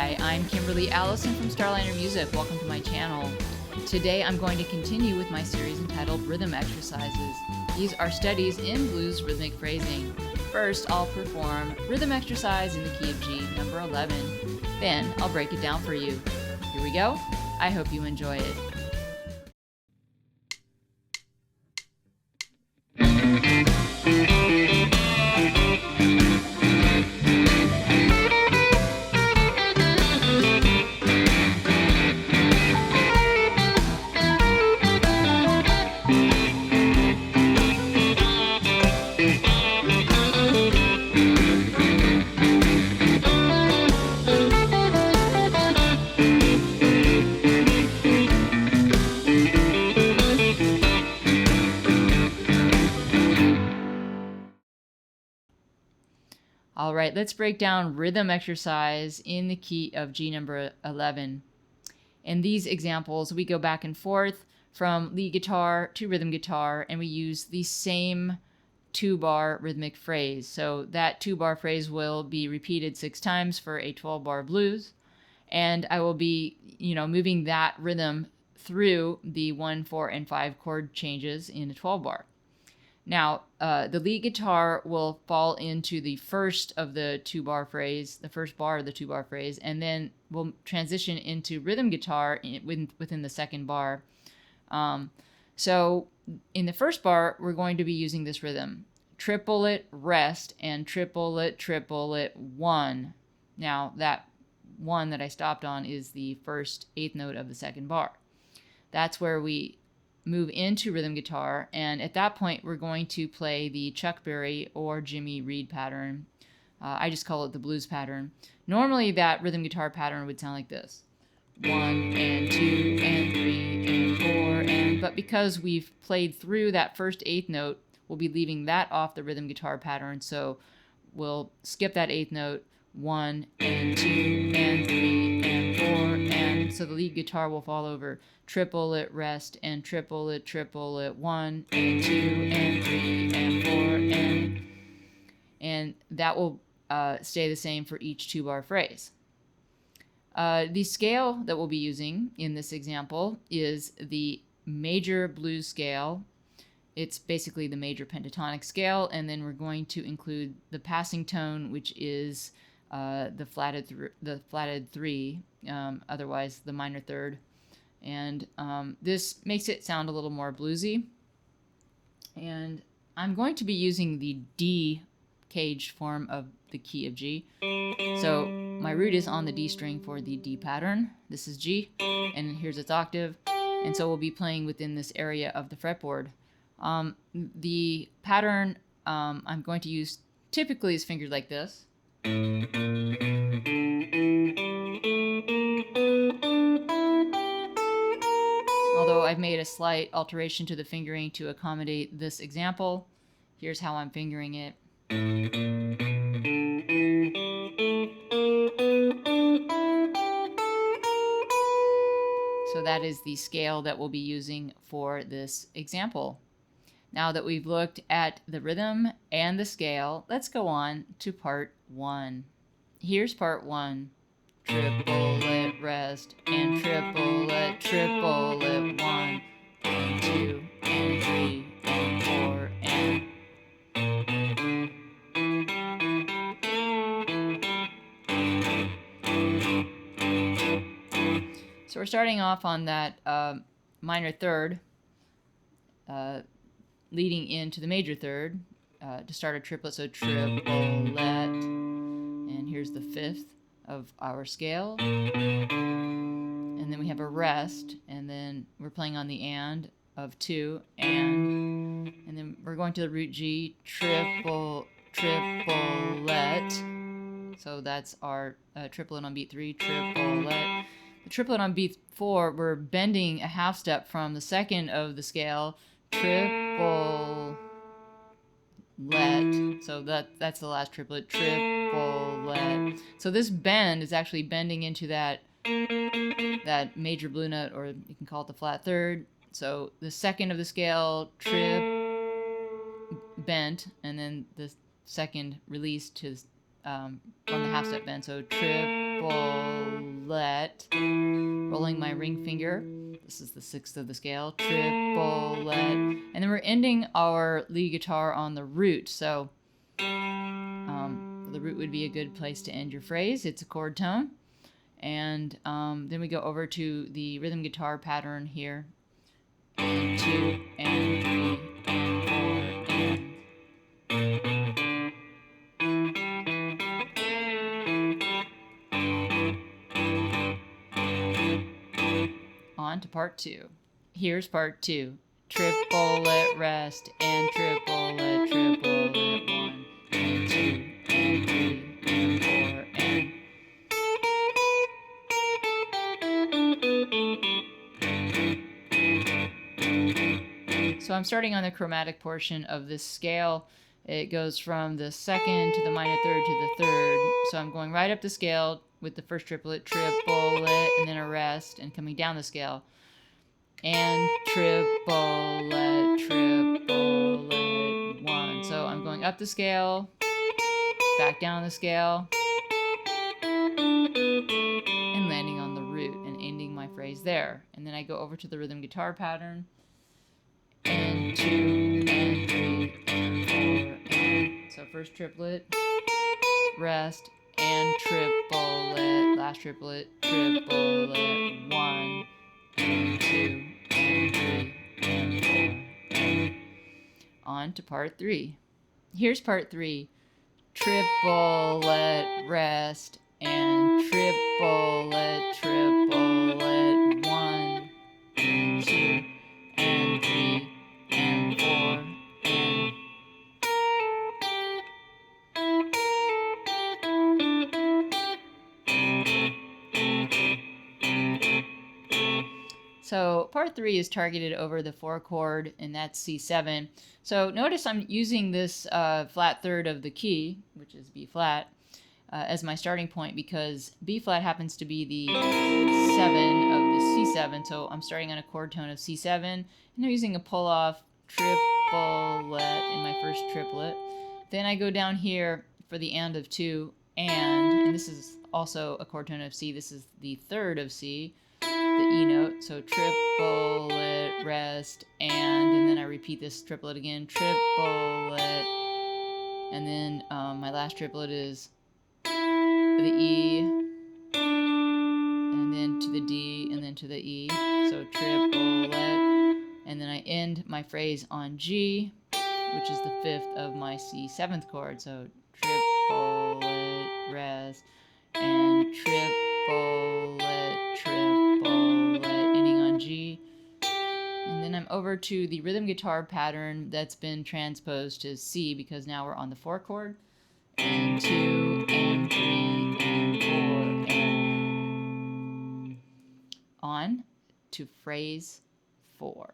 Hi, I'm Kimberly Allison from Starliner Music. Welcome to my channel. Today I'm going to continue with my series entitled Rhythm Exercises. These are studies in blues rhythmic phrasing. First, I'll perform rhythm exercise in the key of G, number 11. Then I'll break it down for you. Here we go. I hope you enjoy it. All right, let's break down rhythm exercise in the key of G number 11. In these examples, we go back and forth from lead guitar to rhythm guitar, and we use the same 2-bar rhythmic phrase. So that 2-bar phrase will be repeated 6 times for a 12-bar blues, and I will be, moving that rhythm through the 1, 4, and 5 chord changes in a 12-bar. Now, the lead guitar will fall into the first of the 2-bar phrase, the first bar of the 2-bar phrase, and then we'll transition into rhythm guitar within the second bar. So in the first bar, we're going to be using this rhythm: triplet, rest, and triplet, 1. Now, that 1 that I stopped on is the first 8th note of the second bar. That's where we move into rhythm guitar, and at that point we're going to play the Chuck Berry or Jimmy Reed pattern. I just call it the blues pattern. Normally that rhythm guitar pattern would sound like this: 1 and 2 and 3 and 4, but because we've played through that first 8th note, we'll be leaving that off the rhythm guitar pattern, so we'll skip that 8th note: 1 and 2 and 3 and 4, and so the lead guitar will fall over triplet, rest, and triplet, 1 and 2 and 3 and 4, and that will stay the same for each 2-bar phrase. The scale that we'll be using in this example is the major blues scale. It's basically the major pentatonic scale, and then we're going to include the passing tone, which is the flatted 3, otherwise the minor third. And this makes it sound a little more bluesy. And I'm going to be using the D caged form of the key of G. So my root is on the D string for the D pattern. This is G, and here's its octave. And so we'll be playing within this area of the fretboard. The pattern I'm going to use typically is fingered like this. Although I've made a slight alteration to the fingering to accommodate this example. Here's how I'm fingering it. So that is the scale that we'll be using for this example. Now that we've looked at the rhythm and the scale, let's go on to part 1. Here's part 1. Triplet, rest, and triplet, 1 and 2 and 3 and 4 and... So we're starting off on that minor third, leading into the major third to start a triplet. So triplet, and here's the 5th of our scale, and then we have a rest, and then we're playing on the and of 2, and then we're going to the root G, triplet. So that's our triplet on beat 3, triplet. The triplet on beat 4, we're bending a half step from the 2nd of the scale, triplet. So that's the last triplet, triplet. So this bend is actually bending into that major blue note, or you can call it the flat third. So the 2nd of the scale, trip, bent, and then the 2nd release to from the half step bend. So trip, triplet, rolling my ring finger. This is the 6th of the scale, triplet, and then we're ending our lead guitar on the root. So the root would be a good place to end your phrase. It's a chord tone. And then we go over to the rhythm guitar pattern here. And 2, and 3, and 4, on to part 2. Here's part 2. Triplet rest and triplet, triplet 1, and 2, and 3, and 4, and so I'm starting on the chromatic portion of this scale. It goes from the 2nd to the minor 3rd to the 3rd. So I'm going right up the scale with the first triplet, triplet, and then a rest, and coming down the scale. And triplet, triplet, 1. So I'm going up the scale, back down the scale, and landing on the root and ending my phrase there. And then I go over to the rhythm guitar pattern. And 2, and 3, and 4, and so first triplet, rest, and triplet, last triplet, triplet, 1, and 2, and 3, and 4, and on to part 3. Here's part 3. Triplet, rest, and triplet, triplet, 1, and 2, and 3, and 4, and so part 3 is targeted over the 4 chord, and that's C7. So notice I'm using this flat third of the key, which is B flat, as my starting point because B flat happens to be the 7 of the C7. So I'm starting on a chord tone of C7, and I'm using a pull off triplet in my first triplet. Then I go down here for the and of 2, and this is also a chord tone of C. This is the 3rd of C, the E note. So triplet, rest, and then I repeat this triplet again, triplet, and then my last triplet is the E, and then to the D, and then to the E. So triplet, and then I end my phrase on G, which is the 5th of my C7th chord. So triplet, rest, and triplet, triplet, ending on G. And then I'm over to the rhythm guitar pattern that's been transposed to C because now we're on the 4 chord. And 2, and 3, and 4, and on to phrase 4.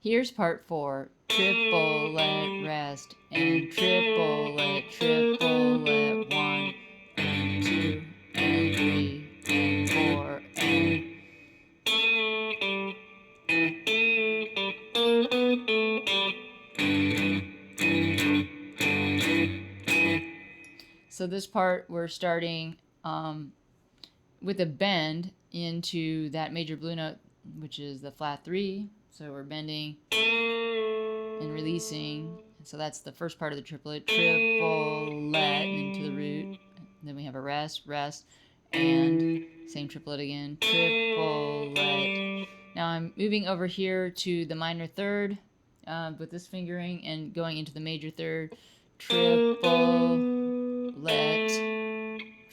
Here's part 4. Triplet, rest, and triplet, triplet, 1, and 2, and 3, and 4, and so this part we're starting with a bend into that major blue note, which is the flat 3. So we're bending and releasing. So that's the first part of the triplet. Triplet into the root. And then we have a rest, rest, and same triplet again. Triplet. Now I'm moving over here to the minor 3rd with this fingering and going into the major 3rd. Triplet,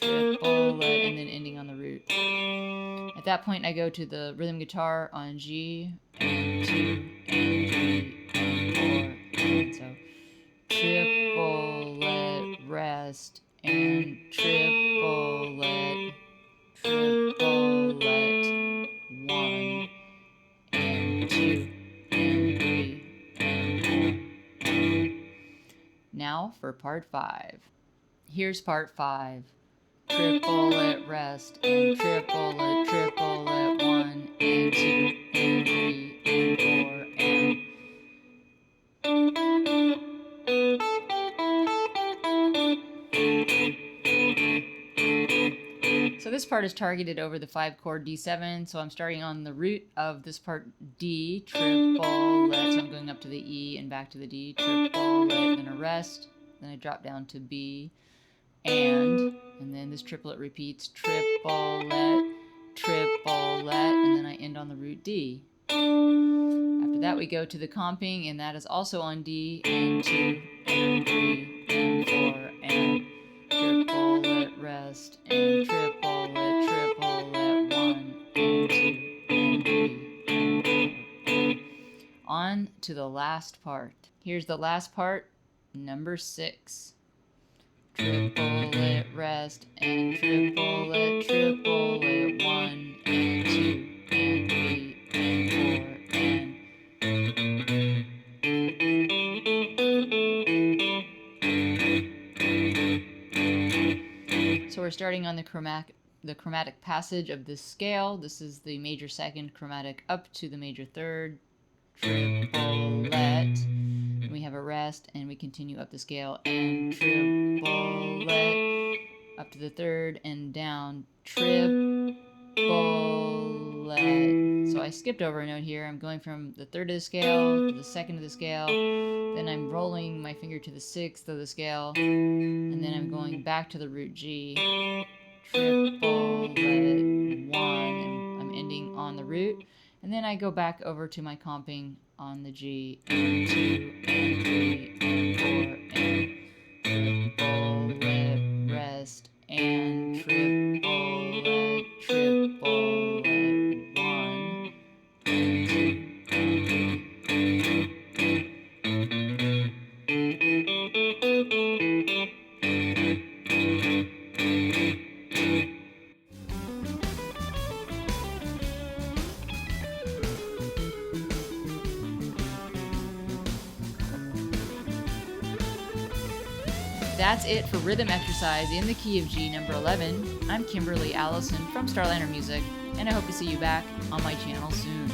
triplet, and then ending on the root. At that point, I go to the rhythm guitar on G, and 2, and 3, and 4, and so triplet, rest, and triplet, triplet, 1, and 2, and 3, and 4. Now for part 5. Here's part 5. Triplet, rest, and triplet, triplet, 1, and 2, and 3, and 4, and part is targeted over the 5-chord D7, so I'm starting on the root of this part D, triplet, so I'm going up to the E and back to the D, triplet, then a rest, then I drop down to B, and then this triplet repeats, triplet, triplet, and then I end on the root D. After that we go to the comping, and that is also on D, and 2, and 3, and 4, and triplet, rest, and triplet, triplet, 1, and 2, and 3, and 4, and on to the last part. Here's the last part, number 6. Triplet, rest, and triplet, triplet, 1, and 2, and 3, and 4, and so we're starting on the chromatic passage of this scale. This is the major second chromatic up to the major third, triplet. We have a rest, and we continue up the scale, and triplet, up to the third, and down, triplet. So I skipped over a note here. I'm going from the third of the scale to the second of the scale, then I'm rolling my finger to the sixth of the scale, and then I'm going back to the root G, triplet, 1, and I'm ending on the root, and then I go back over to my comping on the G, and 2, and 3, and 4, and triplet, rest, and triplet, triplet, 1, and 2, and 3. That's it for rhythm exercise in the key of G, number 11. I'm Kimberly Allison from Starliner Music, and I hope to see you back on my channel soon.